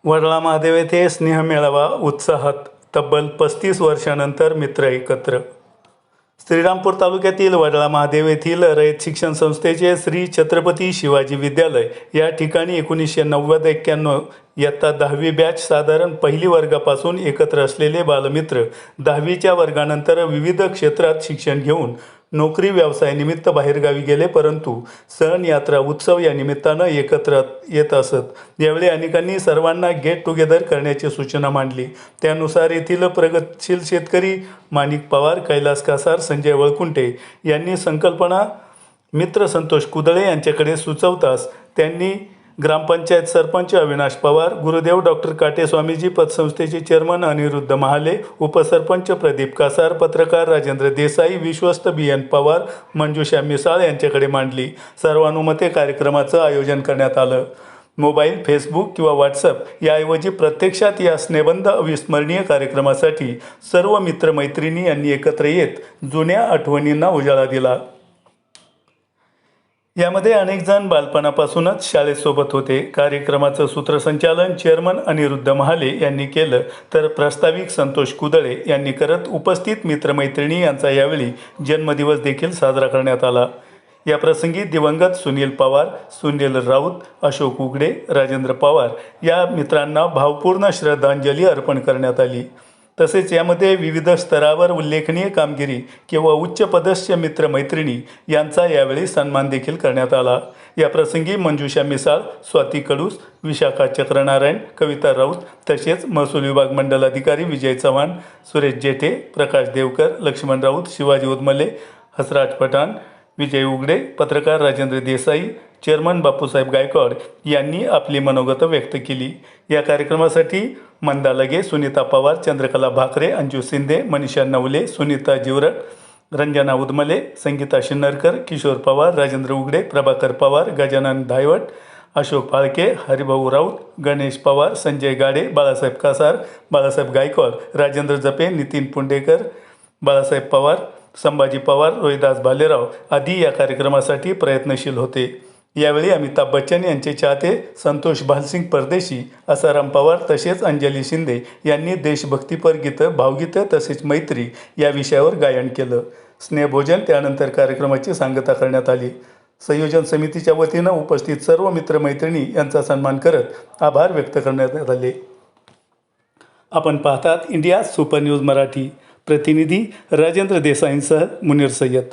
वरळा महादेव येथे स्नेहमेळावा उत्साहात, तब्बल 35 वर्षांनंतर मित्र एकत्र. श्रीरामपूर तालुक्यातील वरळा महादेव येथील रयत शिक्षण संस्थेचे श्री छत्रपती शिवाजी विद्यालय या ठिकाणी 1990-91 इयत्ता 10वी बॅच साधारण पहिली वर्गापासून एकत्र असलेले बालमित्र 10वीच्या वर्गानंतर विविध क्षेत्रात शिक्षण घेऊन नोकरी व्यवसायानिमित्त बाहेरगावी गेले, परंतु सण, यात्रा, उत्सव या निमित्तानं एकत्र येत असत. यावेळी अनेकांनी सर्वांना गेट टुगेदर करण्याची सूचना मांडली. त्यानुसार येथील प्रगतशील शेतकरी माणिक पवार, कैलास कासार, संजय वळकुंटे यांनी संकल्पना मित्र संतोष कुदळे यांच्याकडे सुचवताच त्यांनी ग्रामपंचायत सरपंच अविनाश पवार, गुरुदेव डॉक्टर काटे स्वामीजी पतसंस्थेचे चेअरमन अनिरुद्ध महाले, उपसरपंच प्रदीप कासार, पत्रकार राजेंद्र देसाई, विश्वस्त BN पवार, मंजुषा मिसाळ यांच्याकडे मांडली. सर्वानुमते कार्यक्रमाचं आयोजन करण्यात आलं. मोबाईल, फेसबुक किंवा व्हॉट्सअप याऐवजी प्रत्यक्षात या स्नेहबंध अविस्मरणीय कार्यक्रमासाठी सर्व मित्रमैत्रिणी यांनी एकत्र येत जुन्या आठवणींना उजाळा दिला. यामध्ये अनेक जण बालपणापासूनच शाळेसोबत होते. कार्यक्रमाचं सूत्रसंचालन चेअरमन अनिरुद्ध महाले यांनी केलं, तर प्रास्ताविक संतोष कुदळे यांनी करत उपस्थित मित्रमैत्रिणी यांचा यावेळी जन्मदिवस देखील साजरा करण्यात आला. या प्रसंगी दिवंगत सुनील पवार, सुनील राऊत, अशोक उघडे, राजेंद्र पवार या मित्रांना भावपूर्ण श्रद्धांजली अर्पण करण्यात आली. तसेच यामध्ये विविध स्तरावर उल्लेखनीय कामगिरी किंवा उच्च पदस्थ मित्रमैत्रिणी यांचा यावेळी सन्मान देखील करण्यात आला. या प्रसंगी मंजुषा मिसाळ, स्वाती कडूस, विशाखा चक्रनारायण, कविता राऊत तसेच महसूल विभाग मंडल अधिकारी विजय चव्हाण, सुरेश जेठे, प्रकाश देवकर, लक्ष्मण राऊत, शिवाजी उदमले, हसराज पठाण, विजय उघडे, पत्रकार राजेंद्र देसाई, चेअरमन बापूसाहेब गायकवाड यांनी आपली मनोगत व्यक्त केली. या कार्यक्रमासाठी मंदा लगे, सुनीता पवार, चंद्रकला भाकरे, अंजू शिंदे, मनीषा नवले, सुनीता जिवरट, रंजना उदमले, संगीता शिन्नरकर, किशोर पवार, राजेंद्र उघडे, प्रभाकर पवार, गजानन धायवट, अशोक फाळके, हरिभाऊ राऊत, गणेश पवार, संजय गाडे, बाळासाहेब कासार, बाळासाहेब गायकवाड, राजेंद्र जपे, नितीन पुंडेकर, बाळासाहेब पवार, संभाजी पवार, रोहिदास भालेराव आदी या कार्यक्रमासाठी प्रयत्नशील होते. यावेळी अमिताभ बच्चन यांचे चाहते संतोष भालसिंग परदेशी, आसाराम पवार तसेच अंजली शिंदे यांनी देशभक्तीपर गीतं, भावगीतं तसेच मैत्री या विषयावर गायन केलं. स्नेहभोजन त्यानंतर कार्यक्रमाची सांगता करण्यात आली. संयोजन समितीच्या वतीनं उपस्थित सर्व मित्रमैत्रिणी यांचा सन्मान करत आभार व्यक्त करण्यात आले. आपण पाहतात इंडिया सुपर न्यूज मराठी. प्रतिनिधी राजेंद्र देसाईंसह मुनीर सय्यद.